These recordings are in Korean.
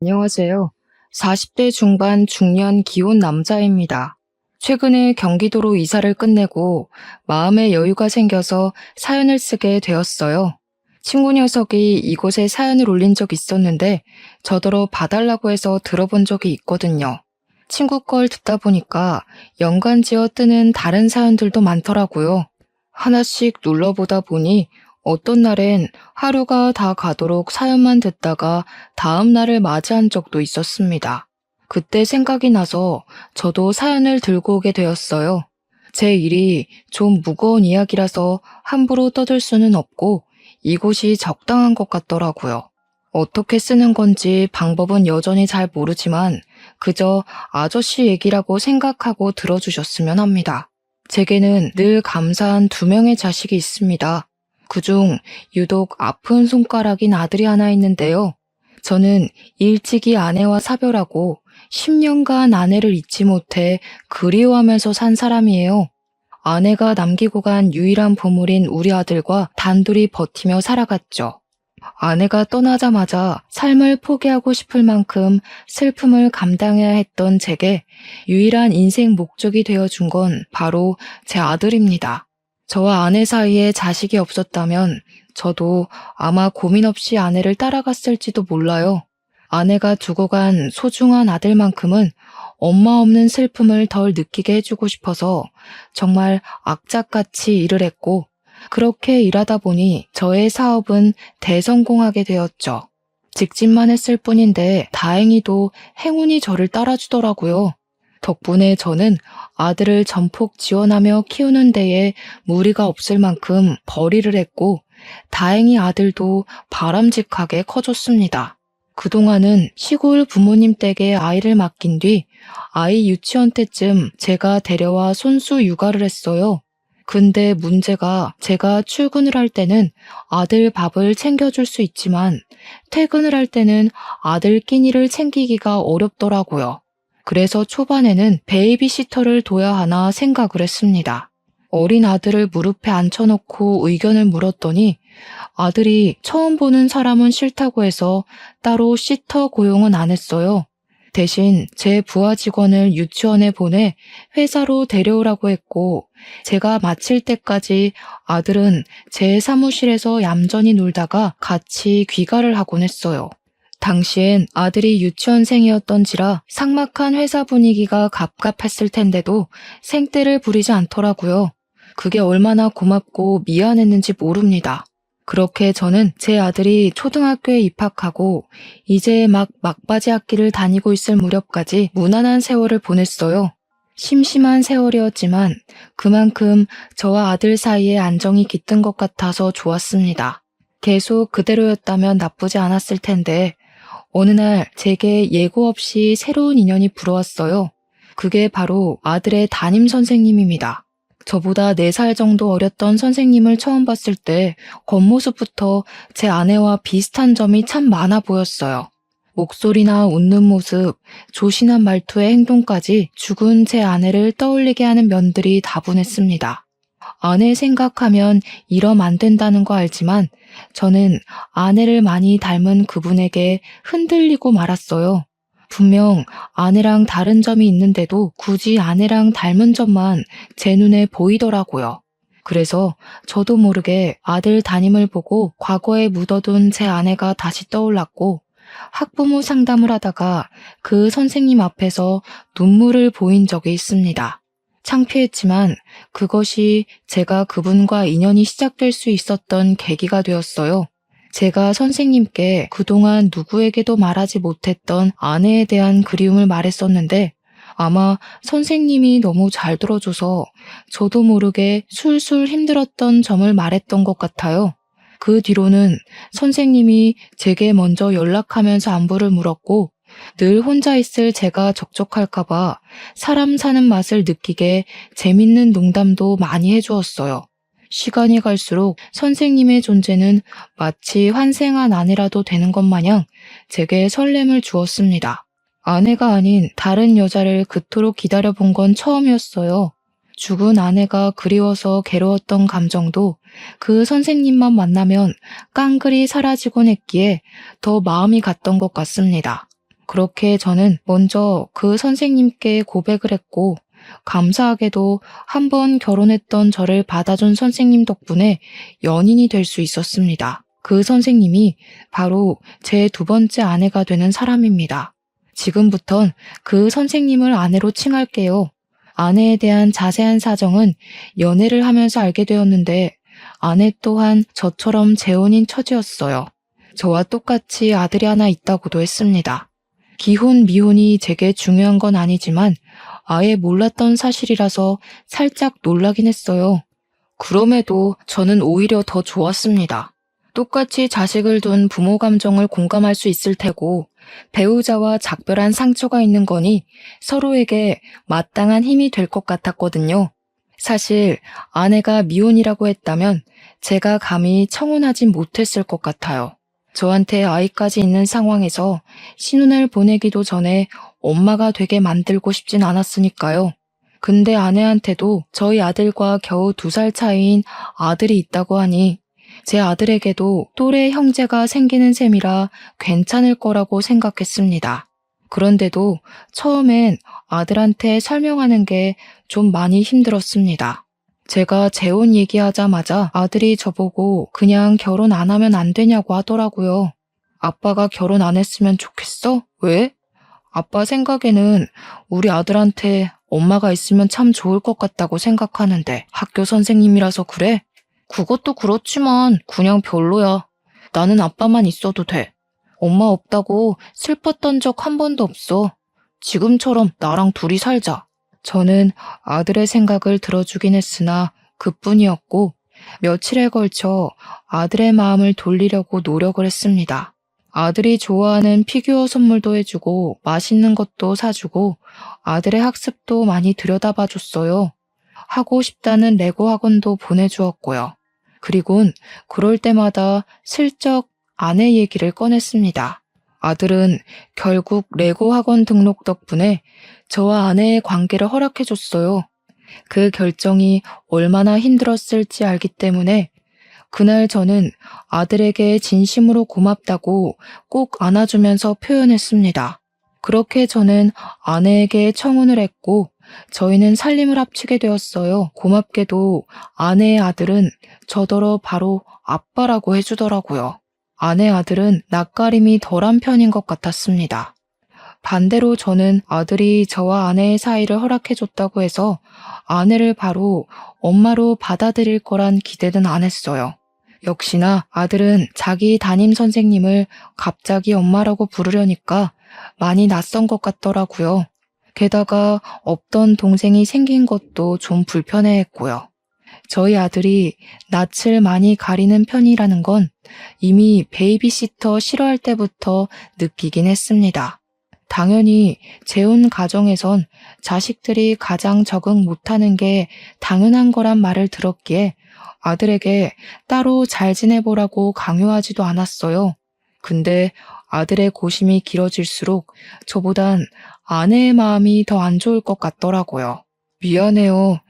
안녕하세요. 40대 중반 중년 기혼 남자입니다. 최근에 경기도로 이사를 끝내고 마음의 여유가 생겨서 사연을 쓰게 되었어요. 친구 녀석이 이곳에 사연을 올린 적 있었는데 저더러 봐달라고 해서 들어본 적이 있거든요. 친구 걸 듣다 보니까 연관지어 뜨는 다른 사연들도 많더라고요. 하나씩 눌러보다 보니 어떤 날엔 하루가 다 가도록 사연만 듣다가 다음 날을 맞이한 적도 있었습니다. 그때 생각이 나서 저도 사연을 들고 오게 되었어요. 제 일이 좀 무거운 이야기라서 함부로 떠들 수는 없고 이곳이 적당한 것 같더라고요. 어떻게 쓰는 건지 방법은 여전히 잘 모르지만 그저 아저씨 얘기라고 생각하고 들어주셨으면 합니다. 제게는 늘 감사한 2명의 자식이 있습니다. 그중 유독 아픈 손가락인 아들이 하나 있는데요. 저는 일찍이 아내와 사별하고 10년간 아내를 잊지 못해 그리워하면서 산 사람이에요. 아내가 남기고 간 유일한 보물인 우리 아들과 단둘이 버티며 살아갔죠. 아내가 떠나자마자 삶을 포기하고 싶을 만큼 슬픔을 감당해야 했던 제게 유일한 인생 목적이 되어준 건 바로 제 아들입니다. 저와 아내 사이에 자식이 없었다면 저도 아마 고민 없이 아내를 따라갔을지도 몰라요. 아내가 두고 간 소중한 아들만큼은 엄마 없는 슬픔을 덜 느끼게 해주고 싶어서 정말 악착같이 일을 했고 그렇게 일하다 보니 저의 사업은 대성공하게 되었죠. 직진만 했을 뿐인데 다행히도 행운이 저를 따라주더라고요. 덕분에 저는 아들을 전폭 지원하며 키우는 데에 무리가 없을 만큼 벌이를 했고 다행히 아들도 바람직하게 커졌습니다. 그동안은 시골 부모님 댁에 아이를 맡긴 뒤 아이 유치원 때쯤 제가 데려와 손수 육아를 했어요. 근데 문제가 제가 출근을 할 때는 아들 밥을 챙겨줄 수 있지만 퇴근을 할 때는 아들 끼니를 챙기기가 어렵더라고요. 그래서 초반에는 베이비시터를 둬야 하나 생각을 했습니다. 어린 아들을 무릎에 앉혀놓고 의견을 물었더니 아들이 처음 보는 사람은 싫다고 해서 따로 시터 고용은 안 했어요. 대신 제 부하 직원을 유치원에 보내 회사로 데려오라고 했고 제가 마칠 때까지 아들은 제 사무실에서 얌전히 놀다가 같이 귀가를 하곤 했어요. 당시엔 아들이 유치원생이었던지라 삭막한 회사 분위기가 갑갑했을 텐데도 생떼를 부리지 않더라고요. 그게 얼마나 고맙고 미안했는지 모릅니다. 그렇게 저는 제 아들이 초등학교에 입학하고 이제 막 막바지 학기를 다니고 있을 무렵까지 무난한 세월을 보냈어요. 심심한 세월이었지만 그만큼 저와 아들 사이에 안정이 깃든 것 같아서 좋았습니다. 계속 그대로였다면 나쁘지 않았을 텐데 어느 날 제게 예고 없이 새로운 인연이 불어왔어요. 그게 바로 아들의 담임 선생님입니다. 저보다 4살 정도 어렸던 선생님을 처음 봤을 때 겉모습부터 제 아내와 비슷한 점이 참 많아 보였어요. 목소리나 웃는 모습, 조신한 말투의 행동까지 죽은 제 아내를 떠올리게 하는 면들이 다분했습니다. 아내 생각하면 이러면 안 된다는 거 알지만 저는 아내를 많이 닮은 그분에게 흔들리고 말았어요. 분명 아내랑 다른 점이 있는데도 굳이 아내랑 닮은 점만 제 눈에 보이더라고요. 그래서 저도 모르게 아들 담임을 보고 과거에 묻어둔 제 아내가 다시 떠올랐고 학부모 상담을 하다가 그 선생님 앞에서 눈물을 보인 적이 있습니다. 창피했지만 그것이 제가 그분과 인연이 시작될 수 있었던 계기가 되었어요. 제가 선생님께 그동안 누구에게도 말하지 못했던 아내에 대한 그리움을 말했었는데 아마 선생님이 너무 잘 들어줘서 저도 모르게 술술 힘들었던 점을 말했던 것 같아요. 그 뒤로는 선생님이 제게 먼저 연락하면서 안부를 물었고 늘 혼자 있을 제가 적적할까봐 사람 사는 맛을 느끼게 재밌는 농담도 많이 해주었어요. 시간이 갈수록 선생님의 존재는 마치 환생한 아내라도 되는 것 마냥 제게 설렘을 주었습니다. 아내가 아닌 다른 여자를 그토록 기다려본 건 처음이었어요. 죽은 아내가 그리워서 괴로웠던 감정도 그 선생님만 만나면 깡그리 사라지곤 했기에 더 마음이 갔던 것 같습니다. 그렇게 저는 먼저 그 선생님께 고백을 했고, 감사하게도 한 번 결혼했던 저를 받아준 선생님 덕분에 연인이 될 수 있었습니다. 그 선생님이 바로 제 두 번째 아내가 되는 사람입니다. 지금부턴 그 선생님을 아내로 칭할게요. 아내에 대한 자세한 사정은 연애를 하면서 알게 되었는데 아내 또한 저처럼 재혼인 처지였어요. 저와 똑같이 아들이 하나 있다고도 했습니다. 기혼, 미혼이 제게 중요한 건 아니지만 아예 몰랐던 사실이라서 살짝 놀라긴 했어요. 그럼에도 저는 오히려 더 좋았습니다. 똑같이 자식을 둔 부모 감정을 공감할 수 있을 테고 배우자와 작별한 상처가 있는 거니 서로에게 마땅한 힘이 될 것 같았거든요. 사실 아내가 미혼이라고 했다면 제가 감히 청혼하진 못했을 것 같아요. 저한테 아이까지 있는 상황에서 신혼을 보내기도 전에 엄마가 되게 만들고 싶진 않았으니까요. 근데 아내한테도 저희 아들과 겨우 2살 차이인 아들이 있다고 하니 제 아들에게도 또래 형제가 생기는 셈이라 괜찮을 거라고 생각했습니다. 그런데도 처음엔 아들한테 설명하는 게 좀 많이 힘들었습니다. 제가 재혼 얘기하자마자 아들이 저보고 그냥 결혼 안 하면 안 되냐고 하더라고요. 아빠가 결혼 안 했으면 좋겠어? 왜? 아빠 생각에는 우리 아들한테 엄마가 있으면 참 좋을 것 같다고 생각하는데 학교 선생님이라서 그래? 그것도 그렇지만 그냥 별로야. 나는 아빠만 있어도 돼. 엄마 없다고 슬펐던 적 한 번도 없어. 지금처럼 나랑 둘이 살자. 저는 아들의 생각을 들어주긴 했으나 그뿐이었고 며칠에 걸쳐 아들의 마음을 돌리려고 노력을 했습니다. 아들이 좋아하는 피규어 선물도 해주고 맛있는 것도 사주고 아들의 학습도 많이 들여다봐줬어요. 하고 싶다는 레고 학원도 보내주었고요. 그리곤 그럴 때마다 슬쩍 아내 얘기를 꺼냈습니다. 아들은 결국 레고 학원 등록 덕분에 저와 아내의 관계를 허락해줬어요. 그 결정이 얼마나 힘들었을지 알기 때문에 그날 저는 아들에게 진심으로 고맙다고 꼭 안아주면서 표현했습니다. 그렇게 저는 아내에게 청혼을 했고 저희는 살림을 합치게 되었어요. 고맙게도 아내의 아들은 저더러 바로 아빠라고 해주더라고요. 아내 아들은 낯가림이 덜한 편인 것 같았습니다. 반대로 저는 아들이 저와 아내의 사이를 허락해줬다고 해서 아내를 바로 엄마로 받아들일 거란 기대는 안 했어요. 역시나 아들은 자기 담임 선생님을 갑자기 엄마라고 부르려니까 많이 낯선 것 같더라고요. 게다가 없던 동생이 생긴 것도 좀 불편해했고요. 저희 아들이 낯을 많이 가리는 편이라는 건 이미 베이비시터 싫어할 때부터 느끼긴 했습니다. 당연히 재혼 가정에선 자식들이 가장 적응 못하는 게 당연한 거란 말을 들었기에 아들에게 따로 잘 지내보라고 강요하지도 않았어요. 근데 아들의 고심이 길어질수록 저보단 아내의 마음이 더 안 좋을 것 같더라고요. 미안해요.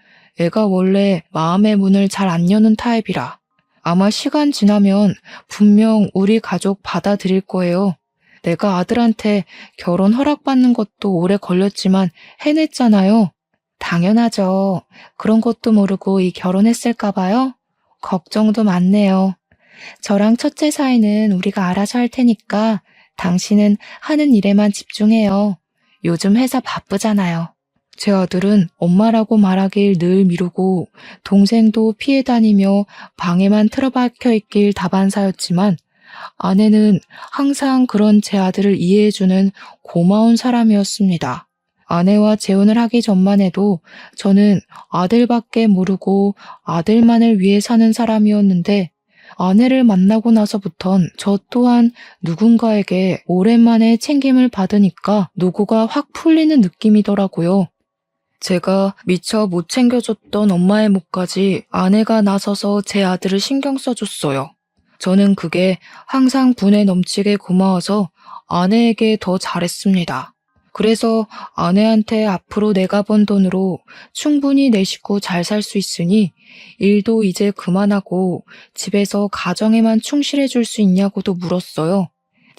애가 원래 마음의 문을 잘 안 여는 타입이라. 아마 시간 지나면 분명 우리 가족 받아들일 거예요. 내가 아들한테 결혼 허락받는 것도 오래 걸렸지만 해냈잖아요. 당연하죠. 그런 것도 모르고 이 결혼했을까 봐요? 걱정도 많네요. 저랑 첫째 사이는 우리가 알아서 할 테니까 당신은 하는 일에만 집중해요. 요즘 회사 바쁘잖아요. 제 아들은 엄마라고 말하길 늘 미루고 동생도 피해 다니며 방에만 틀어박혀 있길 다반사였지만 아내는 항상 그런 제 아들을 이해해주는 고마운 사람이었습니다. 아내와 재혼을 하기 전만 해도 저는 아들밖에 모르고 아들만을 위해 사는 사람이었는데 아내를 만나고 나서부턴 저 또한 누군가에게 오랜만에 챙김을 받으니까 노고가 확 풀리는 느낌이더라고요. 제가 미처 못 챙겨줬던 엄마의 몫까지 아내가 나서서 제 아들을 신경 써줬어요. 저는 그게 항상 분에 넘치게 고마워서 아내에게 더 잘했습니다. 그래서 아내한테 앞으로 내가 번 돈으로 충분히 내 식구 잘 살 수 있으니 일도 이제 그만하고 집에서 가정에만 충실해 줄 수 있냐고도 물었어요.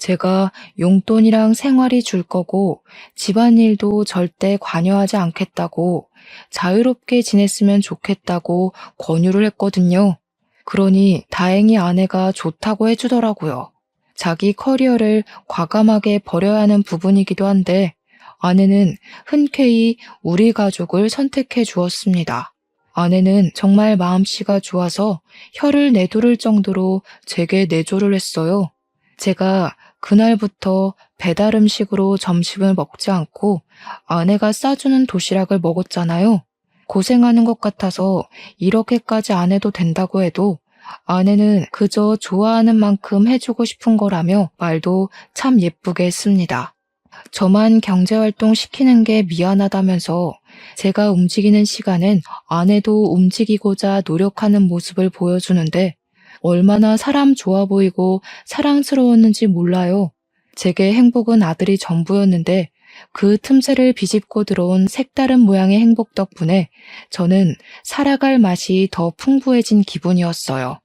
제가 용돈이랑 생활이 줄 거고 집안일도 절대 관여하지 않겠다고 자유롭게 지냈으면 좋겠다고 권유를 했거든요. 그러니 다행히 아내가 좋다고 해주더라고요. 자기 커리어를 과감하게 버려야 하는 부분이기도 한데 아내는 흔쾌히 우리 가족을 선택해 주었습니다. 아내는 정말 마음씨가 좋아서 혀를 내두를 정도로 제게 내조를 했어요. 제가 그날부터 배달 음식으로 점심을 먹지 않고 아내가 싸주는 도시락을 먹었잖아요. 고생하는 것 같아서 이렇게까지 안 해도 된다고 해도 아내는 그저 좋아하는 만큼 해주고 싶은 거라며 말도 참 예쁘게 했습니다. 저만 경제활동 시키는 게 미안하다면서 제가 움직이는 시간엔 아내도 움직이고자 노력하는 모습을 보여주는데 얼마나 사람 좋아 보이고 사랑스러웠는지 몰라요. 제게 행복은 아들이 전부였는데 그 틈새를 비집고 들어온 색다른 모양의 행복 덕분에 저는 살아갈 맛이 더 풍부해진 기분이었어요.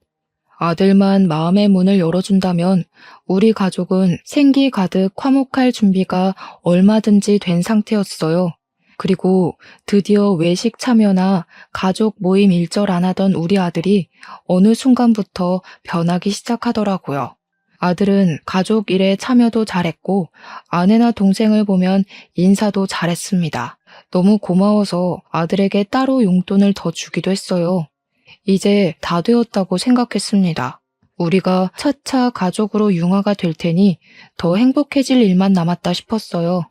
아들만 마음의 문을 열어준다면 우리 가족은 생기 가득 화목할 준비가 얼마든지 된 상태였어요. 그리고 드디어 외식 참여나 가족 모임 일절 안 하던 우리 아들이 어느 순간부터 변하기 시작하더라고요. 아들은 가족 일에 참여도 잘했고 아내나 동생을 보면 인사도 잘했습니다. 너무 고마워서 아들에게 따로 용돈을 더 주기도 했어요. 이제 다 되었다고 생각했습니다. 우리가 차차 가족으로 융화가 될 테니 더 행복해질 일만 남았다 싶었어요.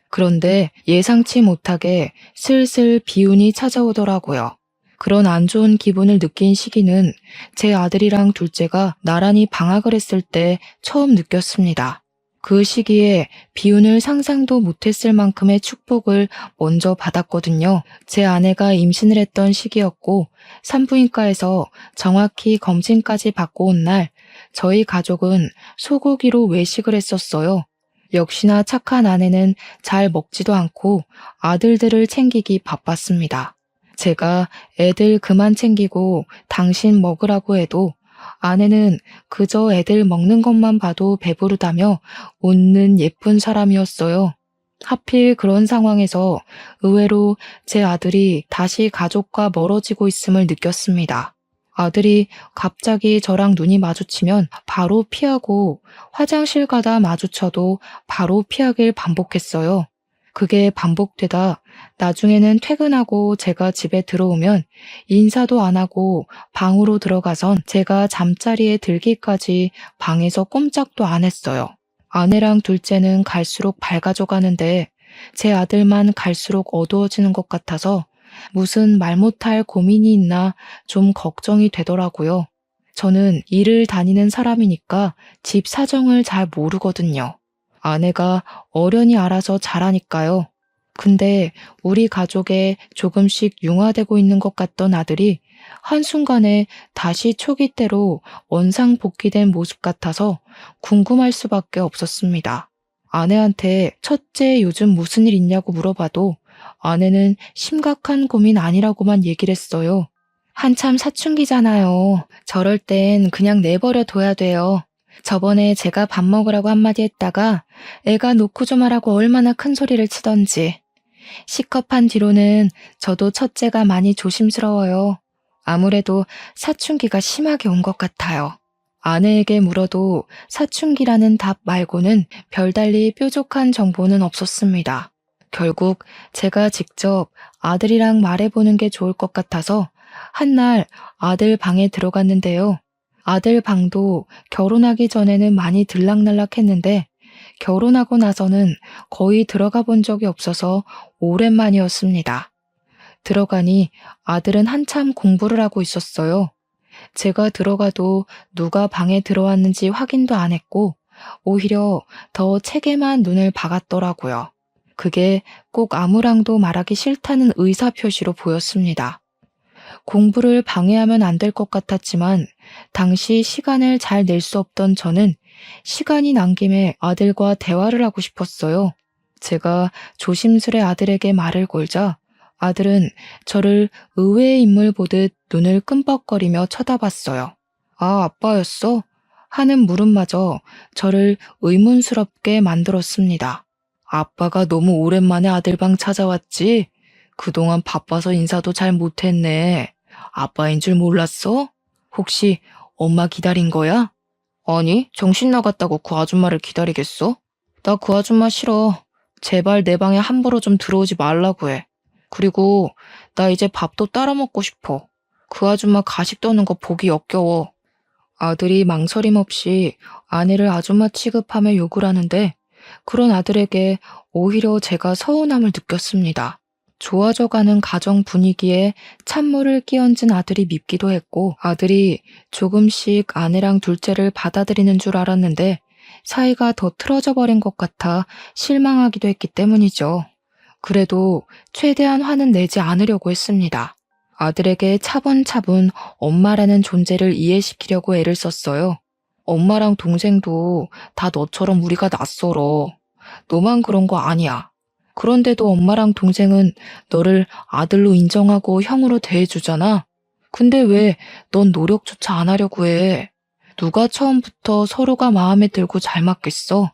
그런데 예상치 못하게 슬슬 비운이 찾아오더라고요. 그런 안 좋은 기분을 느낀 시기는 제 아들이랑 둘째가 나란히 방학을 했을 때 처음 느꼈습니다. 그 시기에 비운을 상상도 못했을 만큼의 축복을 먼저 받았거든요. 제 아내가 임신을 했던 시기였고 산부인과에서 정확히 검진까지 받고 온 날 저희 가족은 소고기로 외식을 했었어요. 역시나 착한 아내는 잘 먹지도 않고 아들들을 챙기기 바빴습니다. 제가 애들 그만 챙기고 당신 먹으라고 해도 아내는 그저 애들 먹는 것만 봐도 배부르다며 웃는 예쁜 사람이었어요. 하필 그런 상황에서 의외로 제 아들이 다시 가족과 멀어지고 있음을 느꼈습니다. 아들이 갑자기 저랑 눈이 마주치면 바로 피하고 화장실 가다 마주쳐도 바로 피하길 반복했어요. 그게 반복되다 나중에는 퇴근하고 제가 집에 들어오면 인사도 안 하고 방으로 들어가선 제가 잠자리에 들기까지 방에서 꼼짝도 안 했어요. 아내랑 둘째는 갈수록 밝아져 가는데 제 아들만 갈수록 어두워지는 것 같아서 무슨 말 못할 고민이 있나 좀 걱정이 되더라고요. 저는 일을 다니는 사람이니까 집 사정을 잘 모르거든요. 아내가 어련히 알아서 잘하니까요. 근데 우리 가족에 조금씩 융화되고 있는 것 같던 아들이 한순간에 다시 초기 때로 원상복귀된 모습 같아서 궁금할 수밖에 없었습니다. 아내한테 첫째 요즘 무슨 일 있냐고 물어봐도 아내는 심각한 고민 아니라고만 얘기를 했어요. 한참 사춘기잖아요. 저럴 땐 그냥 내버려 둬야 돼요. 저번에 제가 밥 먹으라고 한마디 했다가 애가 놓고 좀 하라고 얼마나 큰 소리를 치던지. C컵한 뒤로는 저도 첫째가 많이 조심스러워요. 아무래도 사춘기가 심하게 온 것 같아요. 아내에게 물어도 사춘기라는 답 말고는 별달리 뾰족한 정보는 없었습니다. 결국 제가 직접 아들이랑 말해보는 게 좋을 것 같아서 한날 아들 방에 들어갔는데요. 아들 방도 결혼하기 전에는 많이 들락날락했는데 결혼하고 나서는 거의 들어가 본 적이 없어서 오랜만이었습니다. 들어가니 아들은 한참 공부를 하고 있었어요. 제가 들어가도 누가 방에 들어왔는지 확인도 안 했고 오히려 더 책에만 눈을 박았더라고요. 그게 꼭 아무랑도 말하기 싫다는 의사표시로 보였습니다. 공부를 방해하면 안 될 것 같았지만 당시 시간을 잘 낼 수 없던 저는 시간이 난 김에 아들과 대화를 하고 싶었어요. 제가 조심스레 아들에게 말을 걸자 아들은 저를 의외의 인물 보듯 눈을 끔뻑거리며 쳐다봤어요. 아, 아빠였어? 하는 물음마저 저를 의문스럽게 만들었습니다. 아빠가 너무 오랜만에 아들 방 찾아왔지? 그동안 바빠서 인사도 잘 못했네. 아빠인 줄 몰랐어? 혹시 엄마 기다린 거야? 아니, 정신 나갔다고 그 아줌마를 기다리겠어? 나 그 아줌마 싫어. 제발 내 방에 함부로 좀 들어오지 말라고 해. 그리고 나 이제 밥도 따라 먹고 싶어. 그 아줌마 가식 떠는 거 보기 역겨워. 아들이 망설임 없이 아내를 아줌마 취급하며 욕을 하는데 그런 아들에게 오히려 제가 서운함을 느꼈습니다. 좋아져가는 가정 분위기에 찬물을 끼얹은 아들이 밉기도 했고 아들이 조금씩 아내랑 둘째를 받아들이는 줄 알았는데 사이가 더 틀어져 버린 것 같아 실망하기도 했기 때문이죠. 그래도 최대한 화는 내지 않으려고 했습니다. 아들에게 차분차분 엄마라는 존재를 이해시키려고 애를 썼어요. 엄마랑 동생도 다 너처럼 우리가 낯설어. 너만 그런 거 아니야. 그런데도 엄마랑 동생은 너를 아들로 인정하고 형으로 대해주잖아. 근데 왜 넌 노력조차 안 하려고 해? 누가 처음부터 서로가 마음에 들고 잘 맞겠어?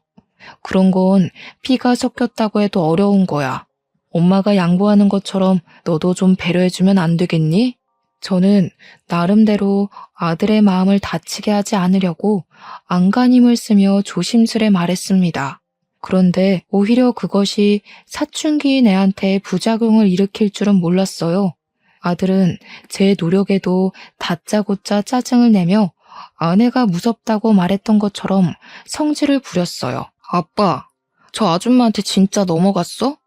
그런 건 피가 섞였다고 해도 어려운 거야. 엄마가 양보하는 것처럼 너도 좀 배려해주면 안 되겠니? 저는 나름대로 아들의 마음을 다치게 하지 않으려고 안간힘을 쓰며 조심스레 말했습니다. 그런데 오히려 그것이 사춘기인 애한테 부작용을 일으킬 줄은 몰랐어요. 아들은 제 노력에도 다짜고짜 짜증을 내며 아내가 무섭다고 말했던 것처럼 성질을 부렸어요. 아빠, 저 아줌마한테 진짜 넘어갔어?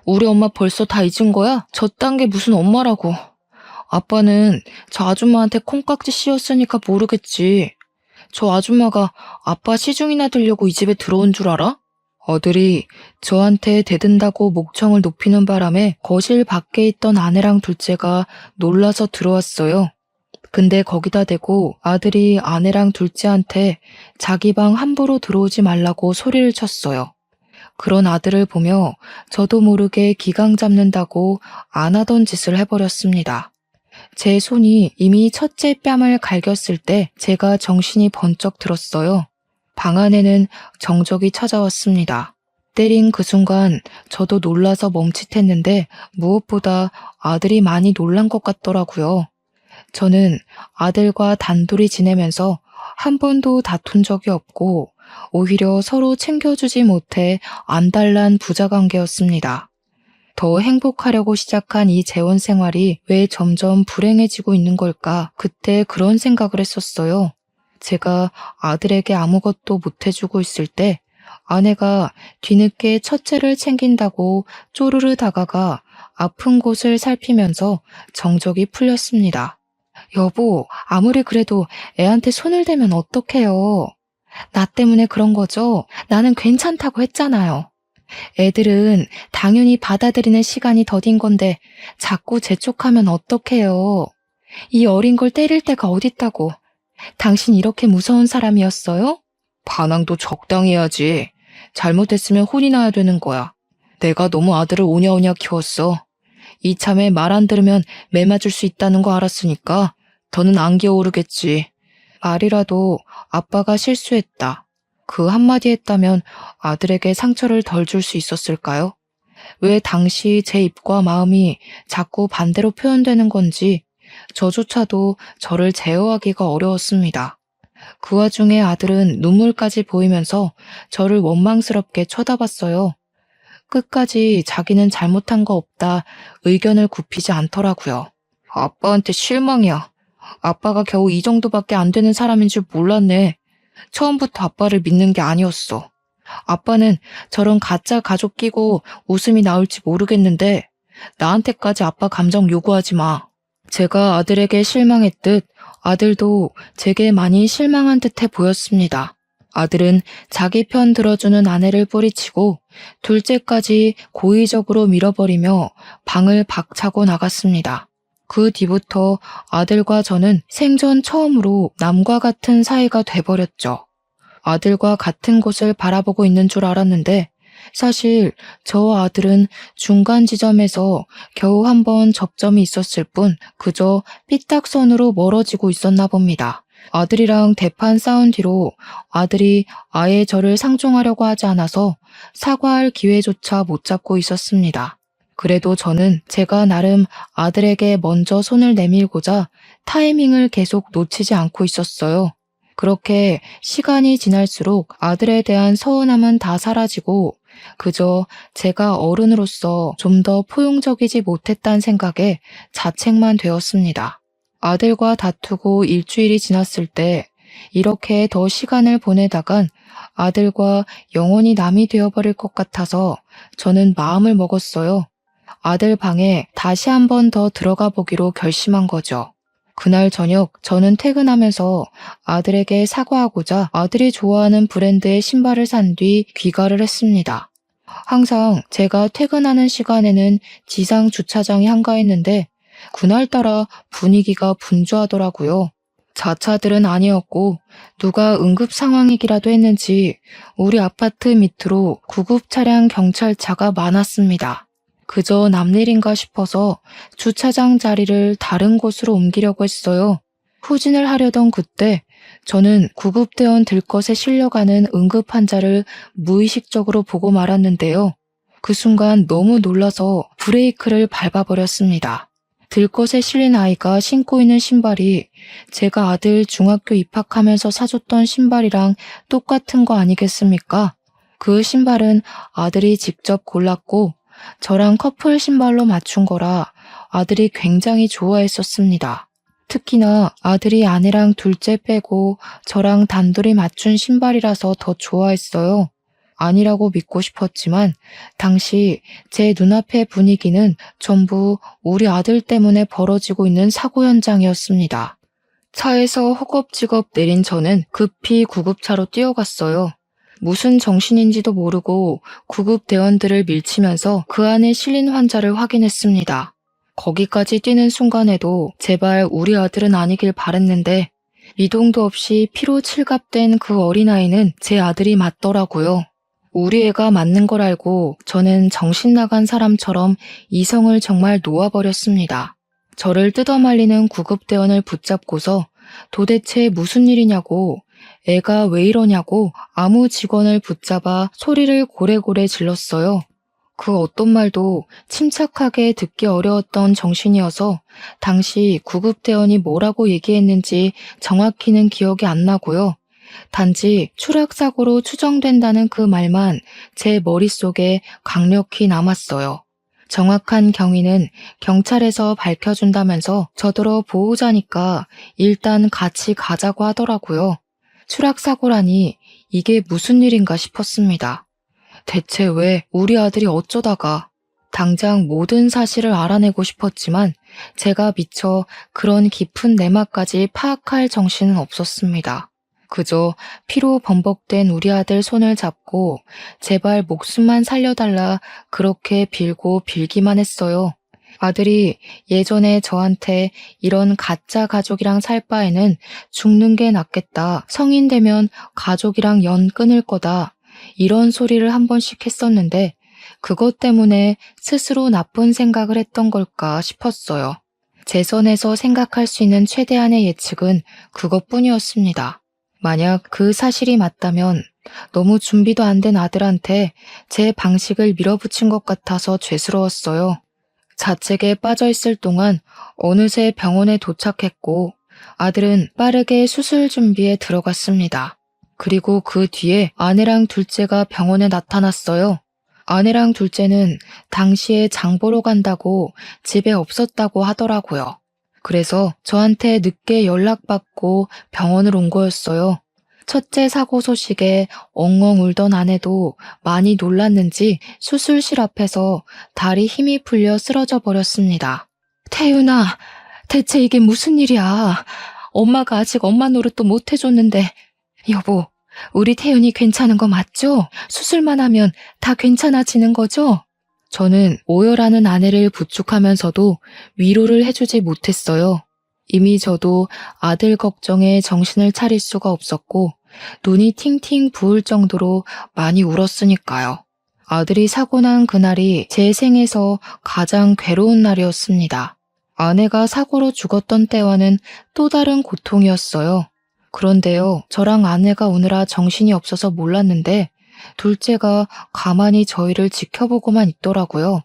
우리 엄마 벌써 다 잊은 거야? 저딴 게 무슨 엄마라고. 아빠는 저 아줌마한테 콩깍지 씌웠으니까 모르겠지. 저 아줌마가 아빠 시중이나 들려고 이 집에 들어온 줄 알아? 아들이 저한테 대든다고 목청을 높이는 바람에 거실 밖에 있던 아내랑 둘째가 놀라서 들어왔어요. 근데 거기다 대고 아들이 아내랑 둘째한테 자기 방 함부로 들어오지 말라고 소리를 쳤어요. 그런 아들을 보며 저도 모르게 기강 잡는다고 안 하던 짓을 해버렸습니다. 제 손이 이미 첫째 뺨을 갈겼을 때 제가 정신이 번쩍 들었어요. 방 안에는 정적이 찾아왔습니다. 때린 그 순간 저도 놀라서 멈칫했는데 무엇보다 아들이 많이 놀란 것 같더라고요. 저는 아들과 단둘이 지내면서 한 번도 다툰 적이 없고 오히려 서로 챙겨주지 못해 안달난 부자관계였습니다. 더 행복하려고 시작한 이 재혼 생활이 왜 점점 불행해지고 있는 걸까? 그때 그런 생각을 했었어요. 제가 아들에게 아무것도 못해주고 있을 때 아내가 뒤늦게 첫째를 챙긴다고 쪼르르 다가가 아픈 곳을 살피면서 정적이 풀렸습니다. 여보, 아무리 그래도 애한테 손을 대면 어떡해요? 나 때문에 그런 거죠? 나는 괜찮다고 했잖아요. 애들은 당연히 받아들이는 시간이 더딘 건데 자꾸 재촉하면 어떡해요? 이 어린 걸 때릴 때가 어딨다고. 당신 이렇게 무서운 사람이었어요? 반항도 적당히 해야지. 잘못했으면 혼이 나야 되는 거야. 내가 너무 아들을 오냐오냐 키웠어. 이참에 말 안 들으면 매 맞을 수 있다는 거 알았으니까 더는 안 기어오르겠지. 말이라도 아빠가 실수했다. 그 한마디 했다면 아들에게 상처를 덜 줄 수 있었을까요? 왜 당시 제 입과 마음이 자꾸 반대로 표현되는 건지 저조차도 저를 제어하기가 어려웠습니다. 그 와중에 아들은 눈물까지 보이면서 저를 원망스럽게 쳐다봤어요. 끝까지 자기는 잘못한 거 없다 의견을 굽히지 않더라고요. 아빠한테 실망이야. 아빠가 겨우 이 정도밖에 안 되는 사람인 줄 몰랐네. 처음부터 아빠를 믿는 게 아니었어. 아빠는 저런 가짜 가족 끼고 웃음이 나올지 모르겠는데 나한테까지 아빠 감정 요구하지 마. 제가 아들에게 실망했듯 아들도 제게 많이 실망한 듯해 보였습니다. 아들은 자기 편 들어주는 아내를 뿌리치고 둘째까지 고의적으로 밀어버리며 방을 박차고 나갔습니다. 그 뒤부터 아들과 저는 생전 처음으로 남과 같은 사이가 돼버렸죠. 아들과 같은 곳을 바라보고 있는 줄 알았는데 사실 저 아들은 중간 지점에서 겨우 한 번 접점이 있었을 뿐 그저 삐딱선으로 멀어지고 있었나 봅니다. 아들이랑 대판 싸운 뒤로 아들이 아예 저를 상종하려고 하지 않아서 사과할 기회조차 못 잡고 있었습니다. 그래도 저는 제가 나름 아들에게 먼저 손을 내밀고자 타이밍을 계속 놓치지 않고 있었어요. 그렇게 시간이 지날수록 아들에 대한 서운함은 다 사라지고 그저 제가 어른으로서 좀 더 포용적이지 못했다는 생각에 자책만 되었습니다. 아들과 다투고 일주일이 지났을 때 이렇게 더 시간을 보내다간 아들과 영원히 남이 되어버릴 것 같아서 저는 마음을 먹었어요. 아들 방에 다시 한 번 더 들어가 보기로 결심한 거죠. 그날 저녁 저는 퇴근하면서 아들에게 사과하고자 아들이 좋아하는 브랜드의 신발을 산 뒤 귀가를 했습니다. 항상 제가 퇴근하는 시간에는 지상 주차장이 한가했는데 그날따라 분위기가 분주하더라고요. 자차들은 아니었고 누가 응급 상황이기라도 했는지 우리 아파트 밑으로 구급 차량 경찰차가 많았습니다. 그저 남일인가 싶어서 주차장 자리를 다른 곳으로 옮기려고 했어요. 후진을 하려던 그때 저는 구급대원 들것에 실려가는 응급 환자를 무의식적으로 보고 말았는데요. 그 순간 너무 놀라서 브레이크를 밟아버렸습니다. 들것에 실린 아이가 신고 있는 신발이 제가 아들 중학교 입학하면서 사줬던 신발이랑 똑같은 거 아니겠습니까? 그 신발은 아들이 직접 골랐고 저랑 커플 신발로 맞춘 거라 아들이 굉장히 좋아했었습니다. 특히나 아들이 아내랑 둘째 빼고 저랑 단둘이 맞춘 신발이라서 더 좋아했어요. 아니라고 믿고 싶었지만 당시 제 눈앞의 분위기는 전부 우리 아들 때문에 벌어지고 있는 사고 현장이었습니다. 차에서 허겁지겁 내린 저는 급히 구급차로 뛰어갔어요. 무슨 정신인지도 모르고 구급대원들을 밀치면서 그 안에 실린 환자를 확인했습니다. 거기까지 뛰는 순간에도 제발 우리 아들은 아니길 바랬는데 미동도 없이 피로 칠갑된 그 어린아이는 제 아들이 맞더라고요. 우리 애가 맞는 걸 알고 저는 정신 나간 사람처럼 이성을 정말 놓아버렸습니다. 저를 뜯어말리는 구급대원을 붙잡고서 도대체 무슨 일이냐고, 애가 왜 이러냐고 아무 직원을 붙잡아 소리를 고래고래 질렀어요. 그 어떤 말도 침착하게 듣기 어려웠던 정신이어서 당시 구급대원이 뭐라고 얘기했는지 정확히는 기억이 안 나고요. 단지 추락사고로 추정된다는 그 말만 제 머릿속에 강력히 남았어요. 정확한 경위는 경찰에서 밝혀준다면서 저더러 보호자니까 일단 같이 가자고 하더라고요. 추락사고라니 이게 무슨 일인가 싶었습니다. 대체 왜 우리 아들이 어쩌다가 당장 모든 사실을 알아내고 싶었지만 제가 미처 그런 깊은 내막까지 파악할 정신은 없었습니다. 그저 피로 범벅된 우리 아들 손을 잡고 제발 목숨만 살려달라 그렇게 빌고 빌기만 했어요. 아들이 예전에 저한테 이런 가짜 가족이랑 살 바에는 죽는 게 낫겠다. 성인 되면 가족이랑 연 끊을 거다. 이런 소리를 한 번씩 했었는데 그것 때문에 스스로 나쁜 생각을 했던 걸까 싶었어요. 제 선에서 생각할 수 있는 최대한의 예측은 그것뿐이었습니다. 만약 그 사실이 맞다면 너무 준비도 안 된 아들한테 제 방식을 밀어붙인 것 같아서 죄스러웠어요. 자책에 빠져있을 동안 어느새 병원에 도착했고 아들은 빠르게 수술 준비에 들어갔습니다. 그리고 그 뒤에 아내랑 둘째가 병원에 나타났어요. 아내랑 둘째는 당시에 장 보러 간다고 집에 없었다고 하더라고요. 그래서 저한테 늦게 연락받고 병원을 온 거였어요. 첫째 사고 소식에 엉엉 울던 아내도 많이 놀랐는지 수술실 앞에서 다리 힘이 풀려 쓰러져 버렸습니다. 태윤아, 대체 이게 무슨 일이야? 엄마가 아직 엄마 노릇도 못 해줬는데. 여보, 우리 태윤이 괜찮은 거 맞죠? 수술만 하면 다 괜찮아지는 거죠? 저는 오열하는 아내를 부축하면서도 위로를 해주지 못했어요. 이미 저도 아들 걱정에 정신을 차릴 수가 없었고 눈이 팅팅 부을 정도로 많이 울었으니까요. 아들이 사고 난 그날이 제 생에서 가장 괴로운 날이었습니다. 아내가 사고로 죽었던 때와는 또 다른 고통이었어요. 그런데요, 저랑 아내가 오느라 정신이 없어서 몰랐는데, 둘째가 가만히 저희를 지켜보고만 있더라고요.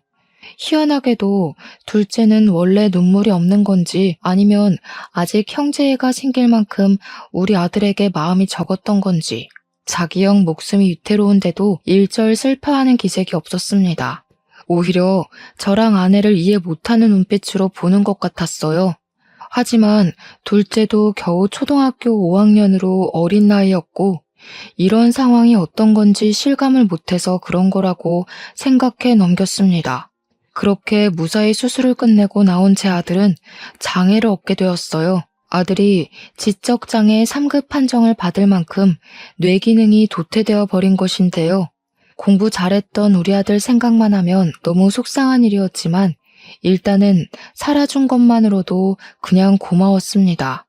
희한하게도 둘째는 원래 눈물이 없는 건지 아니면 아직 형제애가 생길 만큼 우리 아들에게 마음이 적었던 건지 자기 형 목숨이 위태로운데도 일절 슬퍼하는 기색이 없었습니다. 오히려 저랑 아내를 이해 못하는 눈빛으로 보는 것 같았어요. 하지만 둘째도 겨우 초등학교 5학년으로 어린 나이였고 이런 상황이 어떤 건지 실감을 못해서 그런 거라고 생각해 넘겼습니다. 그렇게 무사히 수술을 끝내고 나온 제 아들은 장애를 얻게 되었어요. 아들이 지적장애 3급 판정을 받을 만큼 뇌 기능이 도태되어 버린 것인데요. 공부 잘했던 우리 아들 생각만 하면 너무 속상한 일이었지만 일단은 살아준 것만으로도 그냥 고마웠습니다.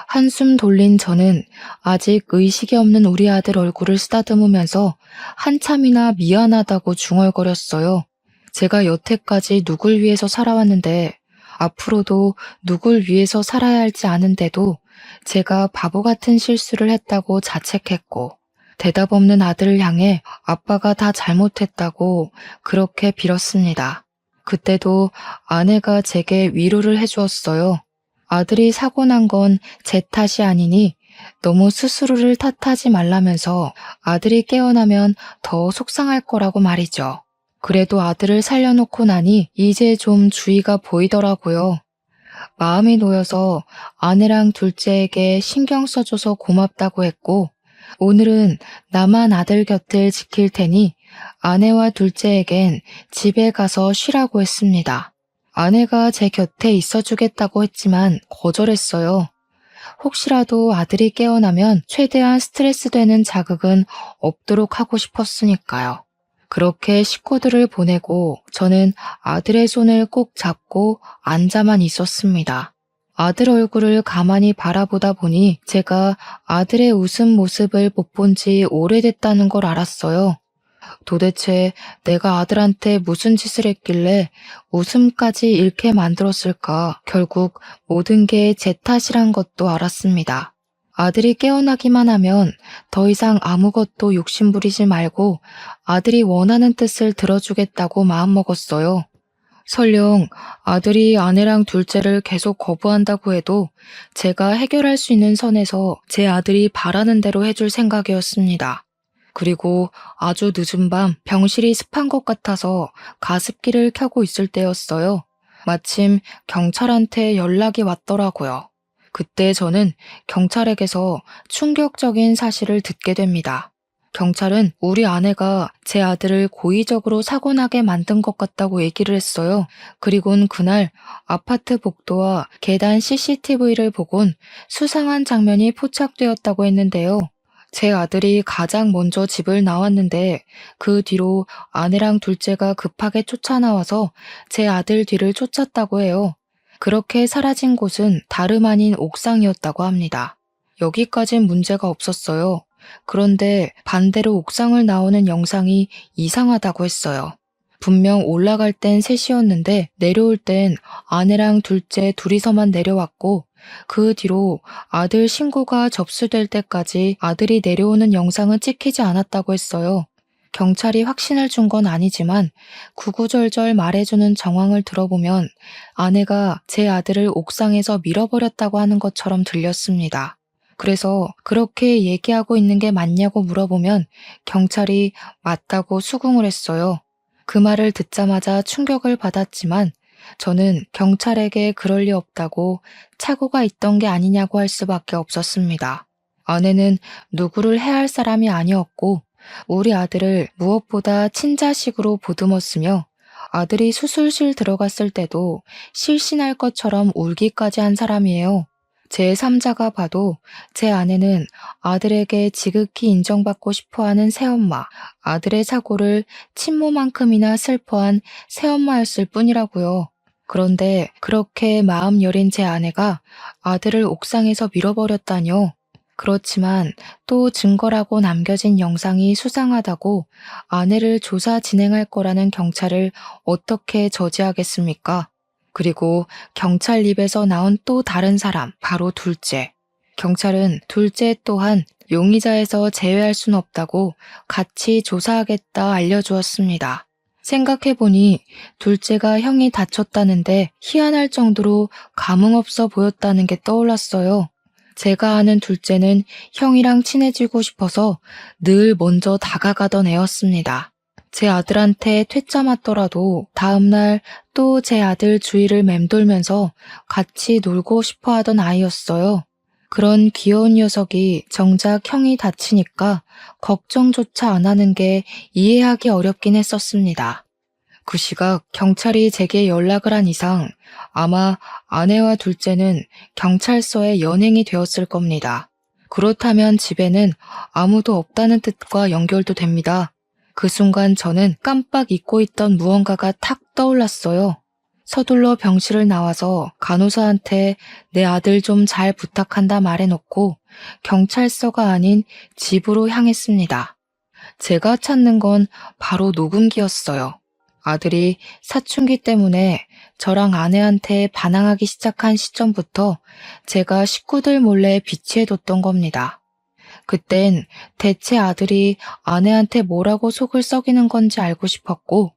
한숨 돌린 저는 아직 의식이 없는 우리 아들 얼굴을 쓰다듬으면서 한참이나 미안하다고 중얼거렸어요. 제가 여태까지 누굴 위해서 살아왔는데 앞으로도 누굴 위해서 살아야 할지 아는데도 제가 바보 같은 실수를 했다고 자책했고 대답 없는 아들을 향해 아빠가 다 잘못했다고 그렇게 빌었습니다. 그때도 아내가 제게 위로를 해주었어요. 아들이 사고 난 건 제 탓이 아니니 너무 스스로를 탓하지 말라면서 아들이 깨어나면 더 속상할 거라고 말이죠. 그래도 아들을 살려놓고 나니 이제 좀 주의가 보이더라고요. 마음이 놓여서 아내랑 둘째에게 신경 써줘서 고맙다고 했고 오늘은 나만 아들 곁을 지킬 테니 아내와 둘째에겐 집에 가서 쉬라고 했습니다. 아내가 제 곁에 있어주겠다고 했지만 거절했어요. 혹시라도 아들이 깨어나면 최대한 스트레스 되는 자극은 없도록 하고 싶었으니까요. 그렇게 식구들을 보내고 저는 아들의 손을 꼭 잡고 앉아만 있었습니다. 아들 얼굴을 가만히 바라보다 보니 제가 아들의 웃음 모습을 못 본 지 오래됐다는 걸 알았어요. 도대체 내가 아들한테 무슨 짓을 했길래 웃음까지 잃게 만들었을까? 결국 모든 게 제 탓이란 것도 알았습니다. 아들이 깨어나기만 하면 더 이상 아무것도 욕심부리지 말고 아들이 원하는 뜻을 들어주겠다고 마음먹었어요. 설령 아들이 아내랑 둘째를 계속 거부한다고 해도 제가 해결할 수 있는 선에서 제 아들이 바라는 대로 해줄 생각이었습니다. 그리고 아주 늦은 밤 병실이 습한 것 같아서 가습기를 켜고 있을 때였어요. 마침 경찰한테 연락이 왔더라고요. 그때 저는 경찰에게서 충격적인 사실을 듣게 됩니다. 경찰은 우리 아내가 제 아들을 고의적으로 사고나게 만든 것 같다고 얘기를 했어요. 그리곤 그날 아파트 복도와 계단 CCTV를 보곤 수상한 장면이 포착되었다고 했는데요. 제 아들이 가장 먼저 집을 나왔는데 그 뒤로 아내랑 둘째가 급하게 쫓아나와서 제 아들 뒤를 쫓았다고 해요. 그렇게 사라진 곳은 다름 아닌 옥상이었다고 합니다. 여기까진 문제가 없었어요. 그런데 반대로 옥상을 나오는 영상이 이상하다고 했어요. 분명 올라갈 땐 셋이었는데 내려올 땐 아내랑 둘째 둘이서만 내려왔고 그 뒤로 아들 신고가 접수될 때까지 아들이 내려오는 영상은 찍히지 않았다고 했어요. 경찰이 확신을 준 건 아니지만 구구절절 말해주는 정황을 들어보면 아내가 제 아들을 옥상에서 밀어버렸다고 하는 것처럼 들렸습니다. 그래서 그렇게 얘기하고 있는 게 맞냐고 물어보면 경찰이 맞다고 수긍을 했어요. 그 말을 듣자마자 충격을 받았지만 저는 경찰에게 그럴 리 없다고 착오가 있던 게 아니냐고 할 수밖에 없었습니다. 아내는 누구를 해할 사람이 아니었고 우리 아들을 무엇보다 친자식으로 보듬었으며 아들이 수술실 들어갔을 때도 실신할 것처럼 울기까지 한 사람이에요. 제 3자가 봐도 제 아내는 아들에게 지극히 인정받고 싶어하는 새엄마, 아들의 사고를 친모만큼이나 슬퍼한 새엄마였을 뿐이라고요. 그런데 그렇게 마음 여린 제 아내가 아들을 옥상에서 밀어버렸다뇨. 그렇지만 또 증거라고 남겨진 영상이 수상하다고 아내를 조사 진행할 거라는 경찰을 어떻게 저지하겠습니까? 그리고 경찰 입에서 나온 또 다른 사람, 바로 둘째. 경찰은 둘째 또한 용의자에서 제외할 순 없다고 같이 조사하겠다 알려주었습니다. 생각해보니 둘째가 형이 다쳤다는데 희한할 정도로 감흥없어 보였다는 게 떠올랐어요. 제가 아는 둘째는 형이랑 친해지고 싶어서 늘 먼저 다가가던 애였습니다. 제 아들한테 퇴짜 맞더라도 다음날 또 제 아들 주위를 맴돌면서 같이 놀고 싶어 하던 아이였어요. 그런 귀여운 녀석이 정작 형이 다치니까 걱정조차 안 하는 게 이해하기 어렵긴 했었습니다. 그 시각 경찰이 제게 연락을 한 이상 아마 아내와 둘째는 경찰서에 연행이 되었을 겁니다. 그렇다면 집에는 아무도 없다는 뜻과 연결도 됩니다. 그 순간 저는 깜빡 잊고 있던 무언가가 탁 떠올랐어요. 서둘러 병실을 나와서 간호사한테 내 아들 좀 잘 부탁한다 말해놓고 경찰서가 아닌 집으로 향했습니다. 제가 찾는 건 바로 녹음기였어요. 아들이 사춘기 때문에 저랑 아내한테 반항하기 시작한 시점부터 제가 식구들 몰래 비치해뒀던 겁니다. 그땐 대체 아들이 아내한테 뭐라고 속을 썩이는 건지 알고 싶었고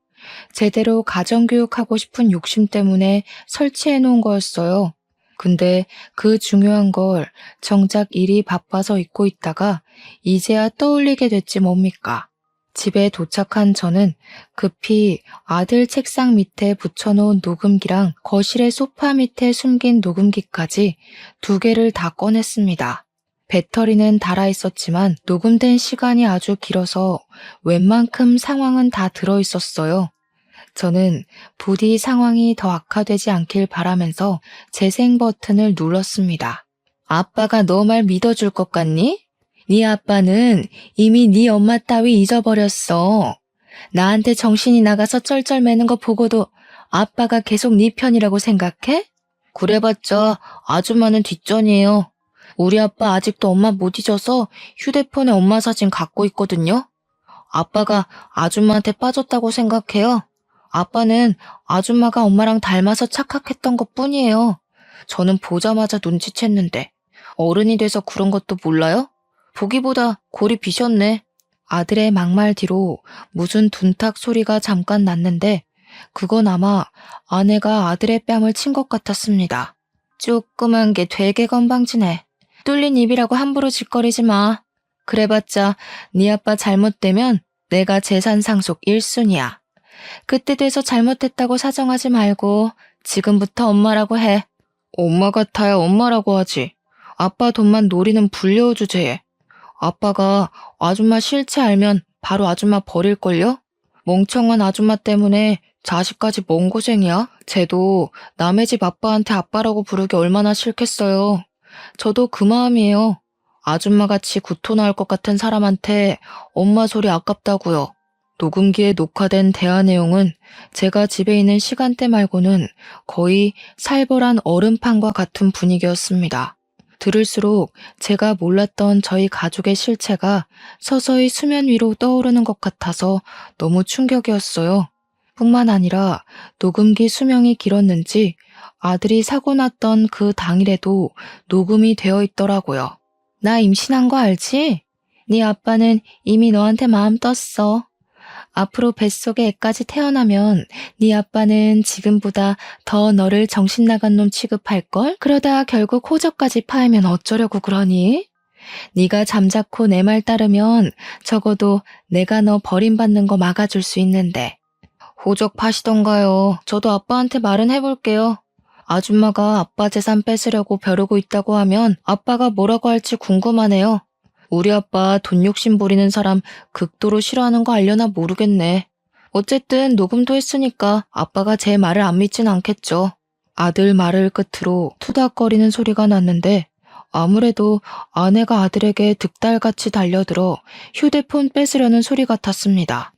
제대로 가정교육하고 싶은 욕심 때문에 설치해 놓은 거였어요. 근데 그 중요한 걸 정작 일이 바빠서 잊고 있다가 이제야 떠올리게 됐지 뭡니까. 집에 도착한 저는 급히 아들 책상 밑에 붙여놓은 녹음기랑 거실의 소파 밑에 숨긴 녹음기까지 2개를 다 꺼냈습니다. 배터리는 달아 있었지만 녹음된 시간이 아주 길어서 웬만큼 상황은 다 들어있었어요. 저는 부디 상황이 더 악화되지 않길 바라면서 재생 버튼을 눌렀습니다. 아빠가 너 말 믿어줄 것 같니? 네 아빠는 이미 네 엄마 따위 잊어버렸어. 나한테 정신이 나가서 쩔쩔매는 거 보고도 아빠가 계속 네 편이라고 생각해? 그래봤자 아줌마는 뒷전이에요. 우리 아빠 아직도 엄마 못 잊어서 휴대폰에 엄마 사진 갖고 있거든요. 아빠가 아줌마한테 빠졌다고 생각해요. 아빠는 아줌마가 엄마랑 닮아서 착각했던 것 뿐이에요. 저는 보자마자 눈치챘는데 어른이 돼서 그런 것도 몰라요? 보기보다 골이 비셨네. 아들의 막말 뒤로 무슨 둔탁 소리가 잠깐 났는데 그건 아마 아내가 아들의 뺨을 친 것 같았습니다. 조그만 게 되게 건방지네. 뚫린 입이라고 함부로 짓거리지 마. 그래봤자 네 아빠 잘못되면 내가 재산 상속 1순위야. 그때 돼서 잘못했다고 사정하지 말고 지금부터 엄마라고 해. 엄마 같아야 엄마라고 하지. 아빠 돈만 노리는 불려우 주제에. 아빠가 아줌마 실체 알면 바로 아줌마 버릴걸요? 멍청한 아줌마 때문에 자식까지 뭔 고생이야? 쟤도 남의 집 아빠한테 아빠라고 부르기 얼마나 싫겠어요. 저도 그 마음이에요. 아줌마같이 구토 나올 것 같은 사람한테 엄마 소리 아깝다고요. 녹음기에 녹화된 대화 내용은 제가 집에 있는 시간대 말고는 거의 살벌한 얼음판과 같은 분위기였습니다. 들을수록 제가 몰랐던 저희 가족의 실체가 서서히 수면 위로 떠오르는 것 같아서 너무 충격이었어요. 뿐만 아니라 녹음기 수명이 길었는지 아들이 사고 났던 그 당일에도 녹음이 되어 있더라고요. 나 임신한 거 알지? 네 아빠는 이미 너한테 마음 떴어. 앞으로 뱃속에 애까지 태어나면 네 아빠는 지금보다 더 너를 정신 나간 놈 취급할걸? 그러다 결국 호적까지 파이면 어쩌려고 그러니? 네가 잠자코 내 말 따르면 적어도 내가 너 버림받는 거 막아줄 수 있는데. 호적 파시던가요. 저도 아빠한테 말은 해볼게요. 아줌마가 아빠 재산 뺏으려고 벼르고 있다고 하면 아빠가 뭐라고 할지 궁금하네요. 우리 아빠 돈 욕심 부리는 사람 극도로 싫어하는 거 알려나 모르겠네. 어쨌든 녹음도 했으니까 아빠가 제 말을 안 믿진 않겠죠. 아들 말을 끝으로 투닥거리는 소리가 났는데 아무래도 아내가 아들에게 득달같이 달려들어 휴대폰 뺏으려는 소리 같았습니다.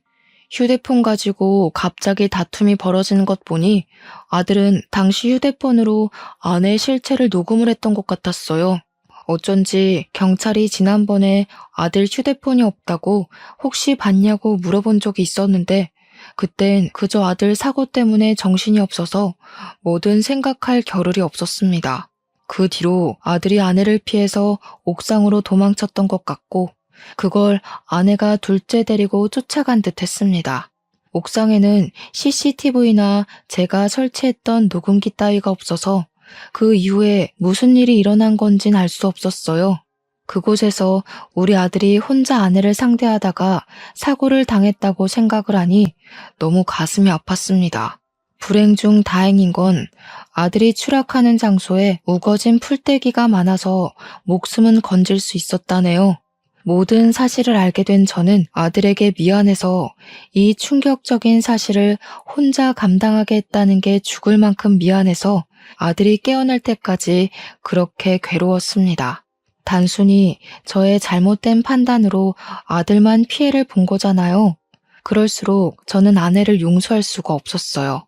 휴대폰 가지고 갑자기 다툼이 벌어지는 것 보니 아들은 당시 휴대폰으로 아내의 실체를 녹음을 했던 것 같았어요. 어쩐지 경찰이 지난번에 아들 휴대폰이 없다고 혹시 봤냐고 물어본 적이 있었는데 그땐 그저 아들 사고 때문에 정신이 없어서 뭐든 생각할 겨를이 없었습니다. 그 뒤로 아들이 아내를 피해서 옥상으로 도망쳤던 것 같고 그걸 아내가 둘째 데리고 쫓아간 듯 했습니다. 옥상에는 CCTV나 제가 설치했던 녹음기 따위가 없어서 그 이후에 무슨 일이 일어난 건진 알 수 없었어요. 그곳에서 우리 아들이 혼자 아내를 상대하다가 사고를 당했다고 생각을 하니 너무 가슴이 아팠습니다. 불행 중 다행인 건 아들이 추락하는 장소에 우거진 풀떼기가 많아서 목숨은 건질 수 있었다네요. 모든 사실을 알게 된 저는 아들에게 미안해서 이 충격적인 사실을 혼자 감당하게 했다는 게 죽을 만큼 미안해서 아들이 깨어날 때까지 그렇게 괴로웠습니다. 단순히 저의 잘못된 판단으로 아들만 피해를 본 거잖아요. 그럴수록 저는 아내를 용서할 수가 없었어요.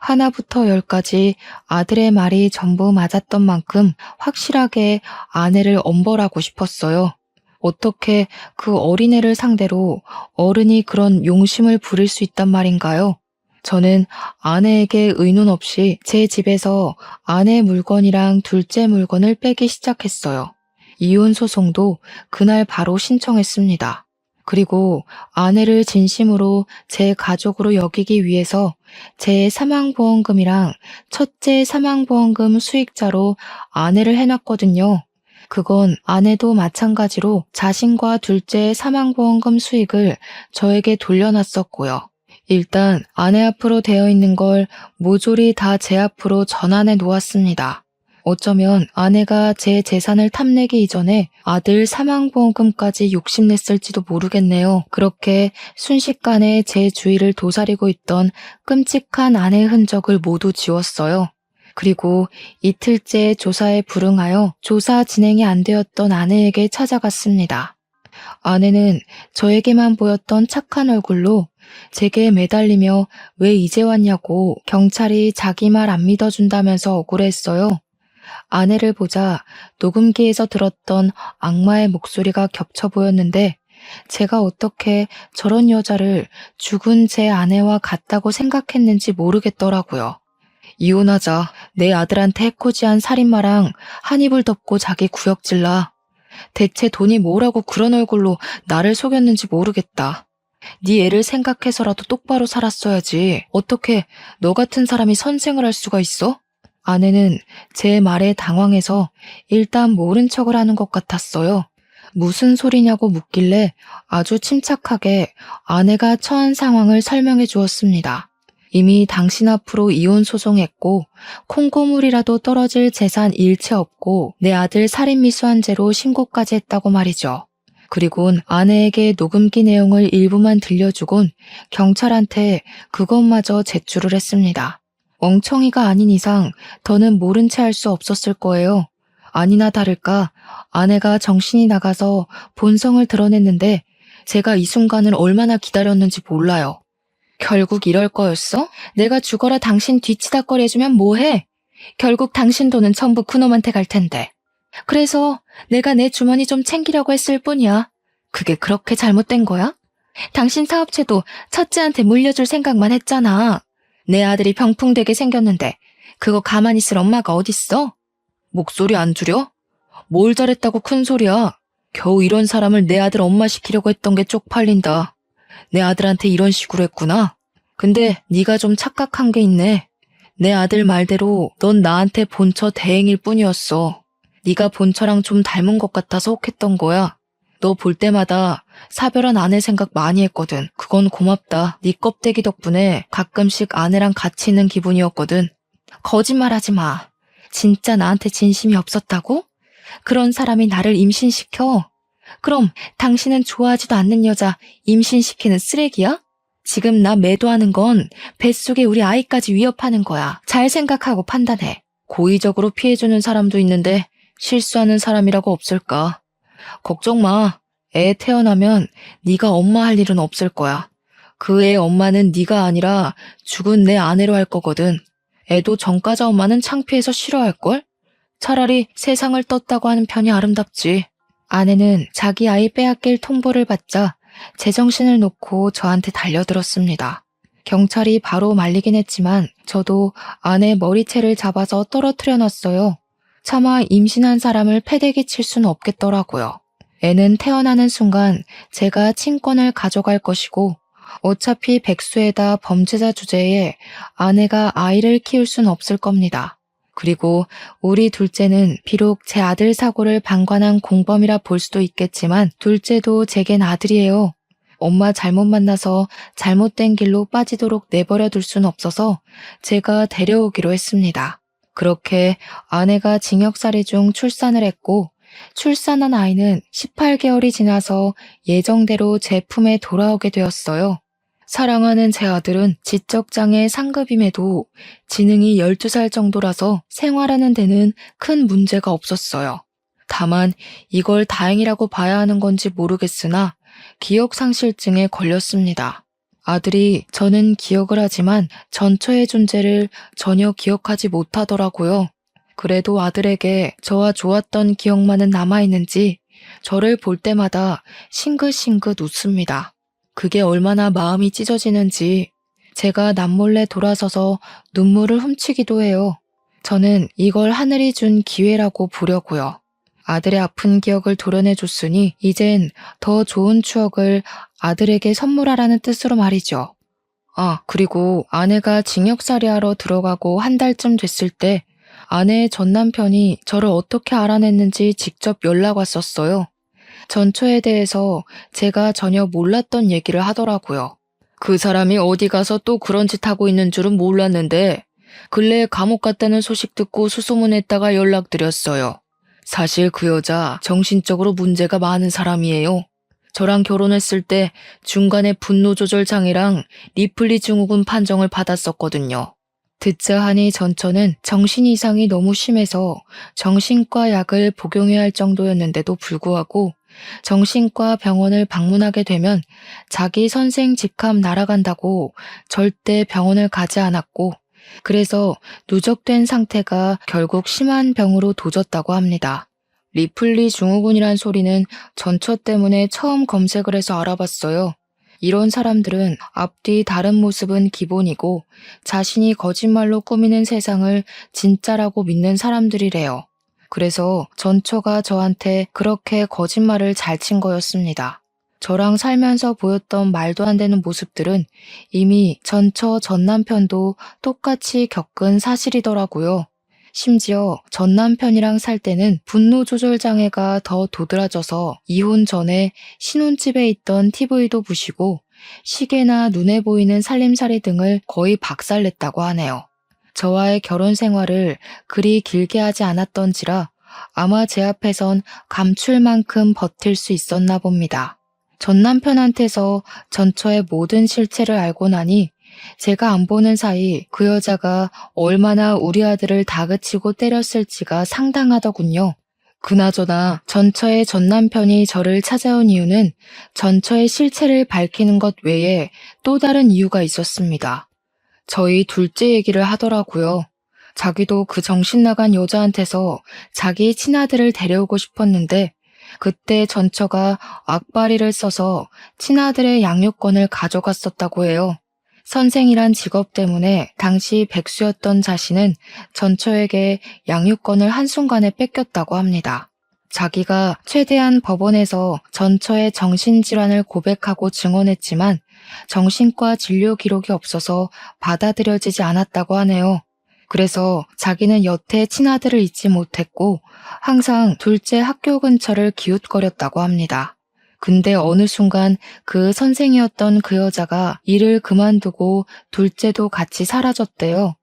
하나부터 열까지 아들의 말이 전부 맞았던 만큼 확실하게 아내를 엄벌하고 싶었어요. 어떻게 그 어린애를 상대로 어른이 그런 용심을 부릴 수 있단 말인가요? 저는 아내에게 의논 없이 제 집에서 아내 물건이랑 둘째 물건을 빼기 시작했어요. 이혼 소송도 그날 바로 신청했습니다. 그리고 아내를 진심으로 제 가족으로 여기기 위해서 제 사망보험금이랑 첫째 사망보험금 수익자로 아내를 해놨거든요. 그건 아내도 마찬가지로 자신과 둘째의 사망보험금 수익을 저에게 돌려놨었고요. 일단 아내 앞으로 되어 있는 걸 모조리 다 제 앞으로 전환해 놓았습니다. 어쩌면 아내가 제 재산을 탐내기 이전에 아들 사망보험금까지 욕심냈을지도 모르겠네요. 그렇게 순식간에 제 주위를 도사리고 있던 끔찍한 아내의 흔적을 모두 지웠어요. 그리고 이틀째 조사에 불응하여 조사 진행이 안 되었던 아내에게 찾아갔습니다. 아내는 저에게만 보였던 착한 얼굴로 제게 매달리며 왜 이제 왔냐고 경찰이 자기 말 안 믿어준다면서 억울했어요. 아내를 보자 녹음기에서 들었던 악마의 목소리가 겹쳐 보였는데 제가 어떻게 저런 여자를 죽은 제 아내와 같다고 생각했는지 모르겠더라고요. 이혼하자. 내 아들한테 해코지한 살인마랑 한 입을 덮고 자기 구역질라. 대체 돈이 뭐라고 그런 얼굴로 나를 속였는지 모르겠다. 네 애를 생각해서라도 똑바로 살았어야지. 어떻게 너 같은 사람이 선생을 할 수가 있어? 아내는 제 말에 당황해서 일단 모른 척을 하는 것 같았어요. 무슨 소리냐고 묻길래 아주 침착하게 아내가 처한 상황을 설명해 주었습니다. 이미 당신 앞으로 이혼 소송했고 콩고물이라도 떨어질 재산 일체 없고 내 아들 살인미수한죄로 신고까지 했다고 말이죠. 그리곤 아내에게 녹음기 내용을 일부만 들려주곤 경찰한테 그것마저 제출을 했습니다. 멍청이가 아닌 이상 더는 모른 채 할 수 없었을 거예요. 아니나 다를까 아내가 정신이 나가서 본성을 드러냈는데 제가 이 순간을 얼마나 기다렸는지 몰라요. 결국 이럴 거였어? 내가 죽어라 당신 뒤치다꺼리 해주면 뭐해? 결국 당신 돈은 전부 그놈한테 갈 텐데. 그래서 내가 내 주머니 좀 챙기려고 했을 뿐이야. 그게 그렇게 잘못된 거야? 당신 사업체도 첫째한테 물려줄 생각만 했잖아. 내 아들이 병풍되게 생겼는데 그거 가만히 있을 엄마가 어딨어? 목소리 안 줄여? 뭘 잘했다고 큰 소리야. 겨우 이런 사람을 내 아들 엄마 시키려고 했던 게 쪽팔린다. 내 아들한테 이런 식으로 했구나. 근데 네가 좀 착각한 게 있네. 내 아들 말대로 넌 나한테 본처 대행일 뿐이었어. 네가 본처랑 좀 닮은 것 같아서 혹했던 거야. 너 볼 때마다 사별한 아내 생각 많이 했거든. 그건 고맙다. 네 껍데기 덕분에 가끔씩 아내랑 같이 있는 기분이었거든. 거짓말하지 마. 진짜 나한테 진심이 없었다고? 그런 사람이 나를 임신시켜? 그럼 당신은 좋아하지도 않는 여자 임신시키는 쓰레기야? 지금 나 매도하는 건 뱃속에 우리 아이까지 위협하는 거야. 잘 생각하고 판단해. 고의적으로 피해주는 사람도 있는데 실수하는 사람이라고 없을까? 걱정 마. 애 태어나면 네가 엄마 할 일은 없을 거야. 그 애 엄마는 네가 아니라 죽은 내 아내로 할 거거든. 애도 전과자 엄마는 창피해서 싫어할걸? 차라리 세상을 떴다고 하는 편이 아름답지. 아내는 자기 아이 빼앗길 통보를 받자 제정신을 놓고 저한테 달려들었습니다. 경찰이 바로 말리긴 했지만 저도 아내 머리채를 잡아서 떨어뜨려 놨어요. 차마 임신한 사람을 패대기 칠 수는 없겠더라고요. 애는 태어나는 순간 제가 친권을 가져갈 것이고 어차피 백수에다 범죄자 주제에 아내가 아이를 키울 순 없을 겁니다. 그리고 우리 둘째는 비록 제 아들 사고를 방관한 공범이라 볼 수도 있겠지만 둘째도 제겐 아들이에요. 엄마 잘못 만나서 잘못된 길로 빠지도록 내버려 둘 수는 없어서 제가 데려오기로 했습니다. 그렇게 아내가 징역살이 중 출산을 했고 출산한 아이는 18개월이 지나서 예정대로 제 품에 돌아오게 되었어요. 사랑하는 제 아들은 지적장애 상급임에도 지능이 12살 정도라서 생활하는 데는 큰 문제가 없었어요. 다만 이걸 다행이라고 봐야 하는 건지 모르겠으나 기억상실증에 걸렸습니다. 아들이 저는 기억을 하지만 전처의 존재를 전혀 기억하지 못하더라고요. 그래도 아들에게 저와 좋았던 기억만은 남아있는지 저를 볼 때마다 싱긋싱긋 웃습니다. 그게 얼마나 마음이 찢어지는지 제가 남몰래 돌아서서 눈물을 훔치기도 해요. 저는 이걸 하늘이 준 기회라고 보려고요. 아들의 아픈 기억을 도려내줬으니 이젠 더 좋은 추억을 아들에게 선물하라는 뜻으로 말이죠. 아, 그리고 아내가 징역살이하러 들어가고 한 달쯤 됐을 때 아내의 전 남편이 저를 어떻게 알아냈는지 직접 연락 왔었어요. 전처에 대해서 제가 전혀 몰랐던 얘기를 하더라고요. 그 사람이 어디 가서 또 그런 짓 하고 있는 줄은 몰랐는데 근래에 감옥 갔다는 소식 듣고 수소문했다가 연락드렸어요. 사실 그 여자 정신적으로 문제가 많은 사람이에요. 저랑 결혼했을 때 중간에 분노 조절 장애랑 리플리 증후군 판정을 받았었거든요. 듣자 하니 전처는 정신 이상이 너무 심해서 정신과 약을 복용해야 할 정도였는데도 불구하고 정신과 병원을 방문하게 되면 자기 선생 직함 날아간다고 절대 병원을 가지 않았고 그래서 누적된 상태가 결국 심한 병으로 도졌다고 합니다. 리플리 증후군이란 소리는 전처 때문에 처음 검색을 해서 알아봤어요. 이런 사람들은 앞뒤 다른 모습은 기본이고 자신이 거짓말로 꾸미는 세상을 진짜라고 믿는 사람들이래요. 그래서 전처가 저한테 그렇게 거짓말을 잘 친 거였습니다. 저랑 살면서 보였던 말도 안 되는 모습들은 이미 전처 전 남편도 똑같이 겪은 사실이더라고요. 심지어 전 남편이랑 살 때는 분노 조절 장애가 더 도드라져서 이혼 전에 신혼집에 있던 TV도 부시고 시계나 눈에 보이는 살림살이 등을 거의 박살냈다고 하네요. 저와의 결혼 생활을 그리 길게 하지 않았던지라 아마 제 앞에선 감출만큼 버틸 수 있었나 봅니다. 전 남편한테서 전처의 모든 실체를 알고 나니 제가 안 보는 사이 그 여자가 얼마나 우리 아들을 다그치고 때렸을지가 상당하더군요. 그나저나 전처의 전 남편이 저를 찾아온 이유는 전처의 실체를 밝히는 것 외에 또 다른 이유가 있었습니다. 저희 둘째 얘기를 하더라고요. 자기도 그 정신 나간 여자한테서 자기 친아들을 데려오고 싶었는데 그때 전처가 악바리를 써서 친아들의 양육권을 가져갔었다고 해요. 선생이란 직업 때문에 당시 백수였던 자신은 전처에게 양육권을 한순간에 뺏겼다고 합니다. 자기가 최대한 법원에서 전처의 정신질환을 고백하고 증언했지만 정신과 진료 기록이 없어서 받아들여지지 않았다고 하네요. 그래서 자기는 여태 친아들을 잊지 못했고 항상 둘째 학교 근처를 기웃거렸다고 합니다. 근데 어느 순간 그 선생이었던 그 여자가 일을 그만두고 둘째도 같이 사라졌대요.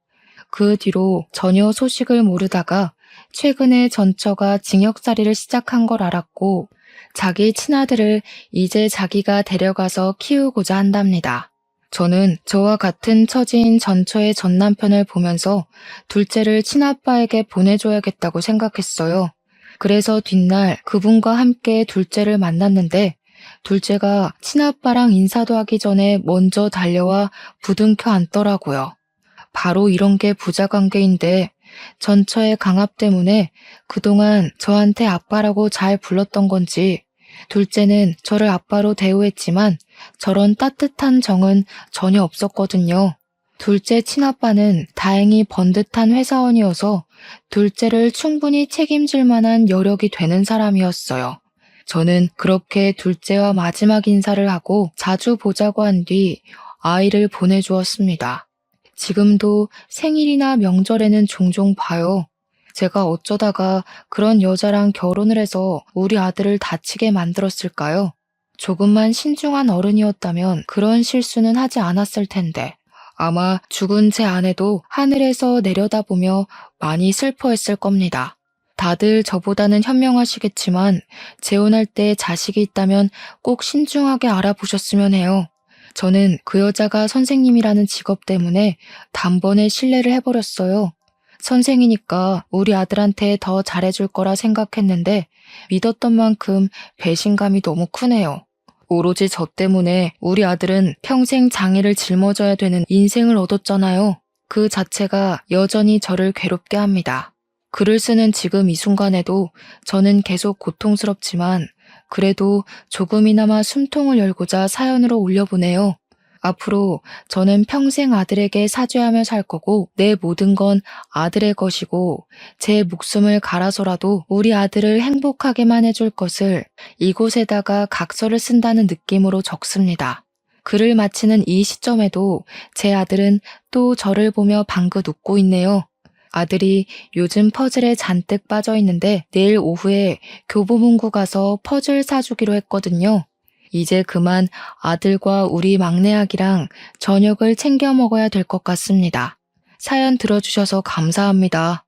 그 뒤로 전혀 소식을 모르다가 최근에 전처가 징역살이를 시작한 걸 알았고 자기 친아들을 이제 자기가 데려가서 키우고자 한답니다. 저는 저와 같은 처지인 전처의 전 남편을 보면서 둘째를 친아빠에게 보내줘야겠다고 생각했어요. 그래서 뒷날 그분과 함께 둘째를 만났는데 둘째가 친아빠랑 인사도 하기 전에 먼저 달려와 부둥켜 안더라고요. 바로 이런 게 부자관계인데 전처의 강압 때문에 그동안 저한테 아빠라고 잘 불렀던 건지 둘째는 저를 아빠로 대우했지만 저런 따뜻한 정은 전혀 없었거든요. 둘째 친아빠는 다행히 번듯한 회사원이어서 둘째를 충분히 책임질 만한 여력이 되는 사람이었어요. 저는 그렇게 둘째와 마지막 인사를 하고 자주 보자고 한 뒤 아이를 보내주었습니다. 지금도 생일이나 명절에는 종종 봐요. 제가 어쩌다가 그런 여자랑 결혼을 해서 우리 아들을 다치게 만들었을까요? 조금만 신중한 어른이었다면 그런 실수는 하지 않았을 텐데. 아마 죽은 제 아내도 하늘에서 내려다보며 많이 슬퍼했을 겁니다. 다들 저보다는 현명하시겠지만 재혼할 때 자식이 있다면 꼭 신중하게 알아보셨으면 해요. 저는 그 여자가 선생님이라는 직업 때문에 단번에 신뢰를 해버렸어요. 선생이니까 우리 아들한테 더 잘해줄 거라 생각했는데 믿었던 만큼 배신감이 너무 크네요. 오로지 저 때문에 우리 아들은 평생 장애를 짊어져야 되는 인생을 얻었잖아요. 그 자체가 여전히 저를 괴롭게 합니다. 글을 쓰는 지금 이 순간에도 저는 계속 고통스럽지만 그래도 조금이나마 숨통을 열고자 사연으로 올려보네요. 앞으로 저는 평생 아들에게 사죄하며 살 거고 내 모든 건 아들의 것이고 제 목숨을 갈아서라도 우리 아들을 행복하게만 해줄 것을 이곳에다가 각서를 쓴다는 느낌으로 적습니다. 글을 마치는 이 시점에도 제 아들은 또 저를 보며 방긋 웃고 있네요. 아들이 요즘 퍼즐에 잔뜩 빠져 있는데 내일 오후에 교보문고 가서 퍼즐 사주기로 했거든요. 이제 그만 아들과 우리 막내 아기랑 저녁을 챙겨 먹어야 될 것 같습니다. 사연 들어주셔서 감사합니다.